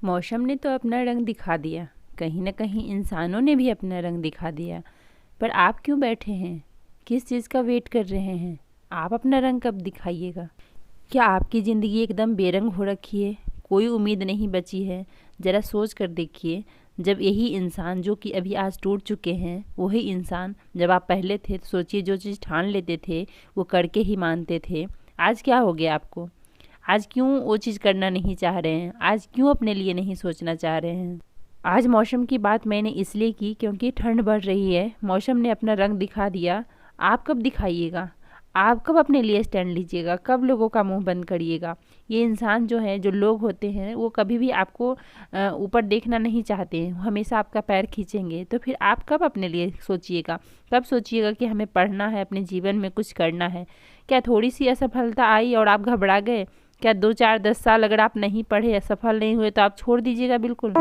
मौसम ने तो अपना रंग दिखा दिया, कहीं न कहीं इंसानों ने भी अपना रंग दिखा दिया। पर आप क्यों बैठे हैं? किस चीज़ का वेट कर रहे हैं? आप अपना रंग कब दिखाइएगा? क्या आपकी ज़िंदगी एकदम बेरंग हो रखी है? कोई उम्मीद नहीं बची है? ज़रा सोच कर देखिए, जब यही इंसान जो कि अभी आज टूट चुके हैं, वही इंसान जब आप पहले थे तो सोचिए जो चीज़ ठान लेते थे, वो करके ही मानते थे। आज क्या हो गया आपको? आज क्यों वो चीज़ करना नहीं चाह रहे हैं? आज क्यों अपने लिए नहीं सोचना चाह रहे हैं? आज मौसम की बात मैंने इसलिए की क्योंकि ठंड बढ़ रही है, मौसम ने अपना रंग दिखा दिया। आप कब दिखाइएगा? आप कब अपने लिए स्टैंड लीजिएगा? कब लोगों का मुंह बंद करिएगा? ये इंसान जो है, जो लोग होते हैं, वो कभी भी आपको ऊपर देखना नहीं चाहते हैं, हमेशा आपका पैर खींचेंगे। तो फिर आप कब अपने लिए सोचिएगा? कब सोचिएगा कि हमें पढ़ना है, अपने जीवन में कुछ करना है? क्या थोड़ी सी असफलता आई और आप घबरा गए? क्या 2 4 10 साल अगर आप नहीं पढ़े, सफल नहीं हुए तो आप छोड़ दीजिएगा बिल्कुल?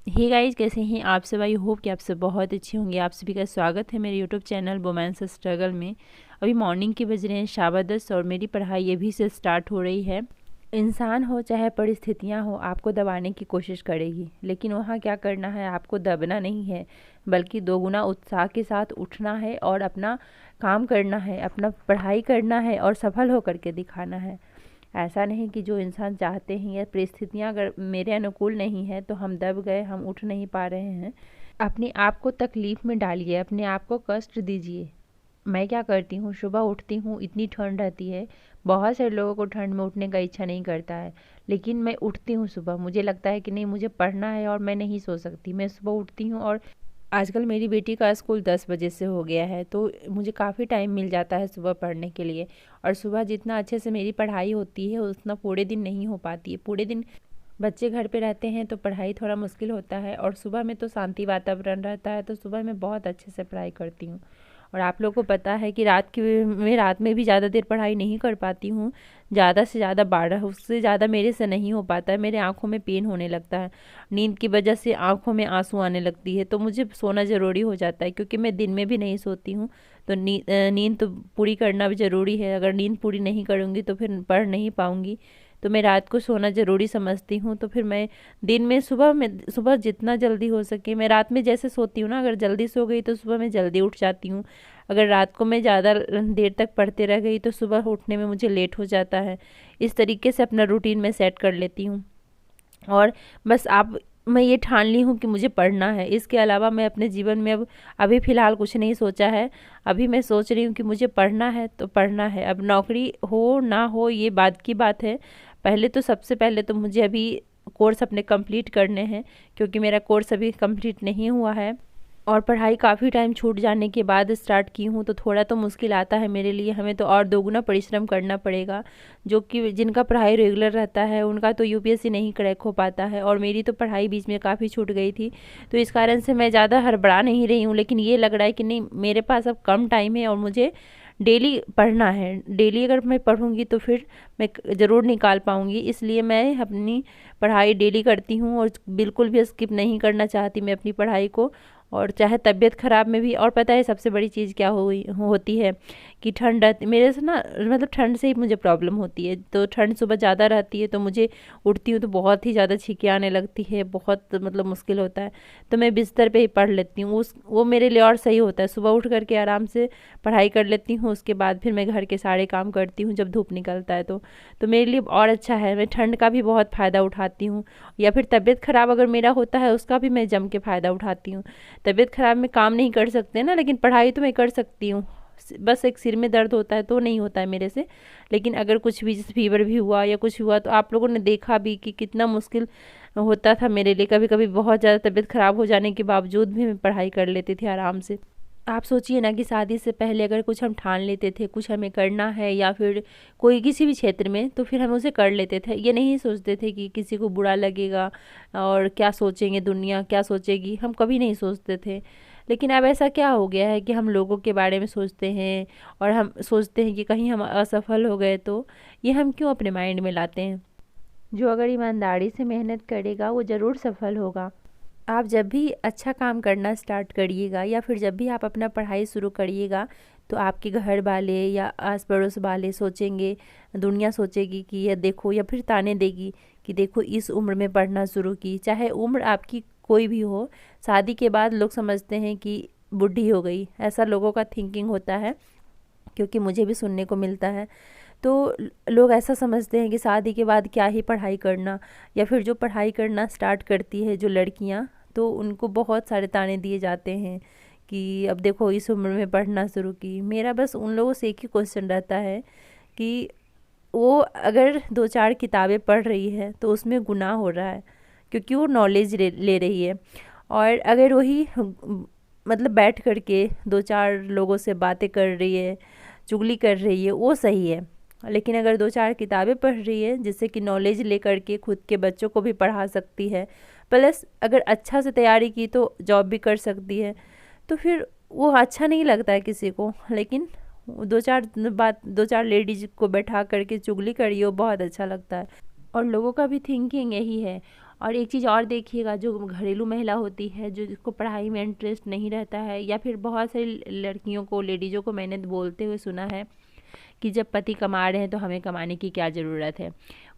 हे गाइस, कैसे हैं आप सब? आई होप कि आप सब बहुत अच्छे होंगे। आप सभी का स्वागत है मेरे यूट्यूब चैनल वुमेन्स स्ट्रगल में। अभी मॉर्निंग के बज रहे हैं 10:15 और मेरी पढ़ाई अभी से स्टार्ट हो रही है। इंसान हो चाहे परिस्थितियां हो, आपको दबाने की कोशिश करेगी, लेकिन वहाँ क्या करना है, आपको दबना नहीं है, बल्कि दोगुना उत्साह के साथ उठना है और अपना काम करना है, अपना पढ़ाई करना है और सफल होकर के दिखाना है। ऐसा नहीं कि जो इंसान चाहते हैं या परिस्थितियां अगर मेरे अनुकूल नहीं है तो हम दब गए, हम उठ नहीं पा रहे हैं। अपने आप को तकलीफ़ में डालिए, अपने आप को कष्ट दीजिए। मैं क्या करती हूँ, सुबह उठती हूँ, इतनी ठंड रहती है, बहुत सारे लोगों को ठंड में उठने का इच्छा नहीं करता है, लेकिन मैं उठती हूँ सुबह। मुझे लगता है कि नहीं, मुझे पढ़ना है और मैं नहीं सो सकती। मैं सुबह उठती हूँ और आजकल मेरी बेटी का स्कूल 10 बजे से हो गया है, तो मुझे काफ़ी टाइम मिल जाता है सुबह पढ़ने के लिए। और सुबह जितना अच्छे से मेरी पढ़ाई होती है उतना पूरे दिन नहीं हो पाती है। पूरे दिन बच्चे घर पे रहते हैं तो पढ़ाई थोड़ा मुश्किल होता है, और सुबह में तो शांति वातावरण रहता है, तो सुबह मैं बहुत अच्छे से पढ़ाई करती हूँ। और आप लोगों को पता है कि रात में भी ज़्यादा देर पढ़ाई नहीं कर पाती हूँ। ज़्यादा से ज़्यादा 12, उससे ज़्यादा मेरे से नहीं हो पाता है। मेरे आँखों में पेन होने लगता है, नींद की वजह से आँखों में आंसू आने लगती है, तो मुझे सोना ज़रूरी हो जाता है, क्योंकि मैं दिन में भी नहीं सोती हूँ। तो नींद तो पूरी करना भी ज़रूरी है। अगर नींद पूरी नहीं करूँगी तो फिर पढ़ नहीं पाऊँगी। तो मैं रात को सोना ज़रूरी समझती हूँ। तो फिर मैं दिन में सुबह जितना जल्दी हो सके, मैं रात में जैसे सोती हूँ ना, अगर जल्दी सो गई तो सुबह मैं जल्दी उठ जाती हूँ। अगर रात को मैं ज़्यादा देर तक पढ़ते रह गई तो सुबह उठने में मुझे लेट हो जाता है। इस तरीके से अपना रूटीन मैं सेट कर लेती हूँ। और बस मैं ये ठान ली हूँ कि मुझे पढ़ना है। इसके अलावा मैं अपने जीवन में अभी फ़िलहाल कुछ नहीं सोचा है। अभी मैं सोच रही हूँ कि मुझे पढ़ना है तो पढ़ना है। अब नौकरी हो ना हो ये बाद की बात है। पहले तो सबसे पहले तो मुझे अभी कोर्स अपने कंप्लीट करने हैं, क्योंकि मेरा कोर्स अभी कंप्लीट नहीं हुआ है और पढ़ाई काफ़ी टाइम छूट जाने के बाद स्टार्ट की हूँ, तो थोड़ा तो मुश्किल आता है मेरे लिए। हमें तो और दोगुना परिश्रम करना पड़ेगा। जो कि जिनका पढ़ाई रेगुलर रहता है उनका तो यूपीएससी नहीं क्रैक हो पाता है, और मेरी तो पढ़ाई बीच में काफ़ी छूट गई थी। तो इस कारण से मैं ज़्यादा हड़बड़ा नहीं रही हूँ, लेकिन ये लग रहा है कि नहीं, मेरे पास अब कम टाइम है और मुझे डेली पढ़ना है। डेली अगर मैं पढ़ूँगी तो फिर मैं ज़रूर निकाल पाऊँगी। इसलिए मैं अपनी पढ़ाई डेली करती हूँ और बिल्कुल भी स्किप नहीं करना चाहती मैं अपनी पढ़ाई को। और चाहे तबीयत ख़राब में भी। और पता है सबसे बड़ी चीज़ क्या होती है कि ठंड रहती मेरे से ना, मतलब ठंड से ही मुझे प्रॉब्लम होती है। तो ठंड सुबह ज़्यादा रहती है तो मुझे उठती हूँ तो बहुत ही ज़्यादा छींकें आने लगती है, बहुत मतलब मुश्किल होता है। तो मैं बिस्तर पे ही पढ़ लेती हूँ। वो मेरे लिए और सही होता है। सुबह उठ करके आराम से पढ़ाई कर लेती हूँ, उसके बाद फिर मैं घर के सारे काम करती हूँ जब धूप निकलता है तो मेरे लिए और अच्छा है। मैं ठंड का भी बहुत फ़ायदा उठाती हूँ, या फिर तबीयत ख़राब अगर मेरा होता है उसका भी मैं जम के फ़ायदा उठाती हूँ। तबीयत ख़राब में काम नहीं कर सकते ना, लेकिन पढ़ाई तो मैं कर सकती हूँ। बस एक सिर में दर्द होता है तो नहीं होता है मेरे से। लेकिन अगर कुछ भी जैसे फीवर भी हुआ या कुछ हुआ तो आप लोगों ने देखा भी कि कितना मुश्किल होता था मेरे लिए। कभी कभी बहुत ज़्यादा तबीयत ख़राब हो जाने के बावजूद भी मैं पढ़ाई कर लेती थी आराम से। आप सोचिए ना कि शादी से पहले अगर कुछ हम ठान लेते थे, कुछ हमें करना है या फिर कोई किसी भी क्षेत्र में, तो फिर हम उसे कर लेते थे। ये नहीं सोचते थे कि किसी को बुरा लगेगा और क्या सोचेंगे, दुनिया क्या सोचेगी, हम कभी नहीं सोचते थे। लेकिन अब ऐसा क्या हो गया है कि हम लोगों के बारे में सोचते हैं, और हम सोचते हैं कि कहीं हम असफल हो गए तो। ये हम क्यों अपने माइंड में लाते हैं? जो अगर ईमानदारी से मेहनत करेगा वो ज़रूर सफल होगा। आप जब भी अच्छा काम करना स्टार्ट करिएगा या फिर जब भी आप अपना पढ़ाई शुरू करिएगा, तो आपके घर वाले या आस पड़ोस वाले सोचेंगे, दुनिया सोचेगी कि ये देखो, या फिर ताने देगी कि देखो इस उम्र में पढ़ना शुरू की। चाहे उम्र आपकी कोई भी हो, शादी के बाद लोग समझते हैं कि बूढ़ी हो गई, ऐसा लोगों का थिंकिंग होता है, क्योंकि मुझे भी सुनने को मिलता है। तो लोग ऐसा समझते हैं कि शादी के बाद क्या ही पढ़ाई करना, या फिर जो पढ़ाई करना स्टार्ट करती है जो लड़कियां, तो उनको बहुत सारे ताने दिए जाते हैं कि अब देखो इस उम्र में पढ़ना शुरू की। मेरा बस उन लोगों से एक ही क्वेश्चन रहता है कि वो अगर 2-4 किताबें पढ़ रही है तो उसमें गुनाह हो रहा है, क्योंकि वो नॉलेज ले रही है। और अगर वही मतलब बैठ कर के 2-4 लोगों से बातें कर रही है, चुगली कर रही है, वो सही है। लेकिन अगर 2-4 किताबें पढ़ रही है जिससे कि नॉलेज ले कर के खुद के बच्चों को भी पढ़ा सकती है, प्लस अगर अच्छा से तैयारी की तो जॉब भी कर सकती है, तो फिर वो अच्छा नहीं लगता है किसी को। लेकिन 2-4 लेडीज को बैठा करके चुगली करिए, वो बहुत अच्छा लगता है। और लोगों का भी थिंकिंग यही है। और एक चीज़ और देखिएगा, जो घरेलू महिला होती है, जो जिसको पढ़ाई में इंटरेस्ट नहीं रहता है, या फिर बहुत सारी लड़कियों को, लेडीज़ों को मैंने बोलते हुए सुना है कि जब पति कमा रहे हैं तो हमें कमाने की क्या ज़रूरत है।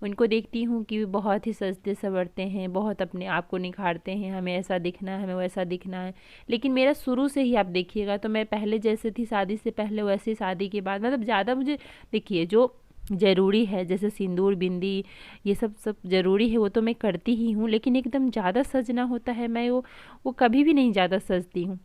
उनको देखती हूँ कि बहुत ही सजते संवरते हैं, बहुत अपने आप को निखारते हैं, हमें ऐसा दिखना है, हमें वैसा दिखना है। लेकिन मेरा शुरू से ही आप देखिएगा तो मैं पहले जैसे थी शादी से पहले, वैसे शादी के बाद, मतलब ज़्यादा मुझे, देखिए जो ज़रूरी है जैसे सिंदूर, बिंदी, ये सब ज़रूरी है, वो तो मैं करती ही हूँ। लेकिन एकदम ज़्यादा सजना होता है, मैं वो कभी भी नहीं ज़्यादा सजती हूँ।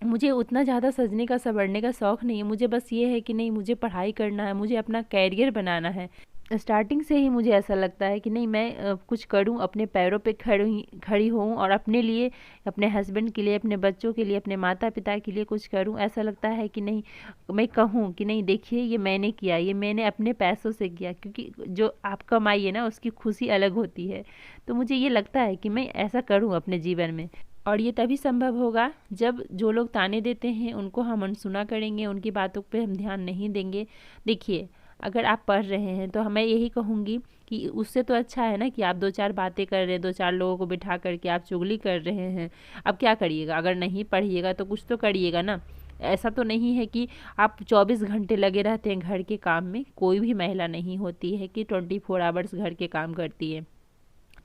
मुझे उतना ज़्यादा सजने का संवरने का शौक़ नहीं है। मुझे बस ये है कि नहीं, मुझे पढ़ाई करना है, मुझे अपना कैरियर बनाना है। स्टार्टिंग से ही मुझे ऐसा लगता है कि नहीं, मैं कुछ करूं, अपने पैरों पे खड़ी होऊं, और अपने लिए, अपने हस्बैंड के लिए, अपने बच्चों के लिए, अपने माता पिता के लिए कुछ करूं। ऐसा लगता है कि नहीं, मैं कहूं कि नहीं देखिए ये मैंने किया, ये मैंने अपने पैसों से किया, क्योंकि जो आप कमाइए ना उसकी खुशी अलग होती है। तो मुझे ये लगता है कि मैं ऐसा करूँ अपने जीवन में। और ये तभी संभव होगा जब जो लोग ताने देते हैं उनको हम अनसुना करेंगे, उनकी बातों पे हम ध्यान नहीं देंगे। देखिए, अगर आप पढ़ रहे हैं तो मैं यही कहूँगी कि उससे तो अच्छा है ना कि आप 2-4 बातें कर रहे हैं, 2-4 लोगों को बिठा करके आप चुगली कर रहे हैं। अब क्या करिएगा, अगर नहीं पढ़िएगा तो कुछ तो करिएगा ना। ऐसा तो नहीं है कि आप 24 घंटे लगे रहते हैं घर के काम में। कोई भी महिला नहीं होती है कि 24 आवर्स घर के काम करती है।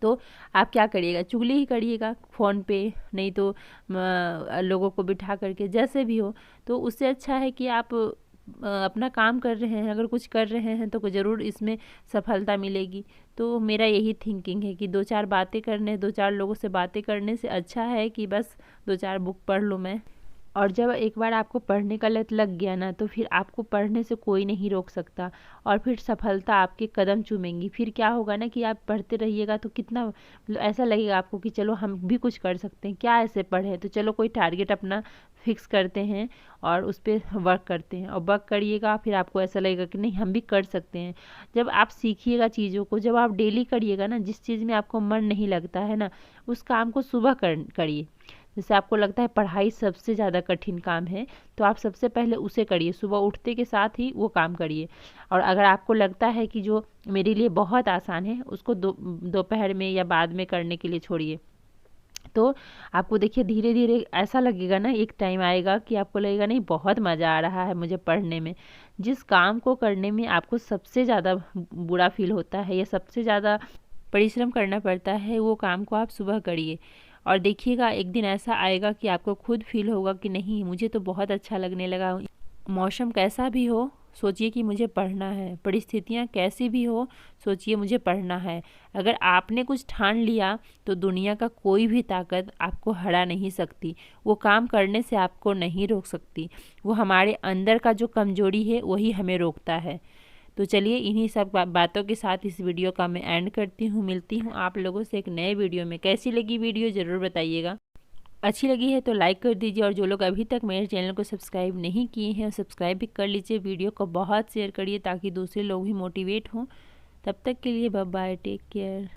तो आप क्या करिएगा, चुगली ही करिएगा फ़ोन पे, नहीं तो लोगों को बिठा करके, जैसे भी हो। तो उससे अच्छा है कि आप अपना काम कर रहे हैं, अगर कुछ कर रहे हैं तो ज़रूर इसमें सफलता मिलेगी। तो मेरा यही थिंकिंग है कि 2-4 बातें करने, 2-4 लोगों से बातें करने से अच्छा है कि बस 2-4 बुक पढ़ लूँ मैं। और जब एक बार आपको पढ़ने का लत लग गया ना, तो फिर आपको पढ़ने से कोई नहीं रोक सकता, और फिर सफलता आपके कदम चूमेंगी। फिर क्या होगा ना कि आप पढ़ते रहिएगा तो कितना, मतलब ऐसा लगेगा आपको कि चलो हम भी कुछ कर सकते हैं, क्या ऐसे पढ़े, तो चलो कोई टारगेट अपना फिक्स करते हैं और उस पर वर्क करते हैं। और वर्क करिएगा, फिर आपको ऐसा लगेगा कि नहीं हम भी कर सकते हैं। जब आप सीखिएगा चीज़ों को, जब आप डेली करिएगा ना, जिस चीज़ में आपको मन नहीं लगता है ना, उस काम को सुबह करिए। जैसे आपको लगता है पढ़ाई सबसे ज़्यादा कठिन काम है, तो आप सबसे पहले उसे करिए, सुबह उठते के साथ ही वो काम करिए। और अगर आपको लगता है कि जो मेरे लिए बहुत आसान है, उसको दोपहर में या बाद में करने के लिए छोड़िए। तो आपको देखिए धीरे धीरे ऐसा लगेगा ना, एक टाइम आएगा कि आपको लगेगा नहीं बहुत मज़ा आ रहा है मुझे पढ़ने में। जिस काम को करने में आपको सबसे ज़्यादा बुरा फील होता है या सबसे ज़्यादा परिश्रम करना पड़ता है, वो काम को आप सुबह करिए। और देखिएगा एक दिन ऐसा आएगा कि आपको खुद फील होगा कि नहीं, मुझे तो बहुत अच्छा लगने लगा। मौसम कैसा भी हो, सोचिए कि मुझे पढ़ना है। परिस्थितियाँ कैसी भी हो, सोचिए मुझे पढ़ना है। अगर आपने कुछ ठान लिया तो दुनिया का कोई भी ताकत आपको हरा नहीं सकती, वो काम करने से आपको नहीं रोक सकती। वो हमारे अंदर का जो कमजोरी है वही हमें रोकता है। तो चलिए इन्हीं सब बातों के साथ इस वीडियो का मैं एंड करती हूँ। मिलती हूँ आप लोगों से एक नए वीडियो में। कैसी लगी वीडियो ज़रूर बताइएगा। अच्छी लगी है तो लाइक कर दीजिए, और जो लोग अभी तक मेरे चैनल को सब्सक्राइब नहीं किए हैं सब्सक्राइब भी कर लीजिए। वीडियो को बहुत शेयर करिए ताकि दूसरे लोग भी मोटिवेट हों। तब तक के लिए बाय बाय, टेक केयर।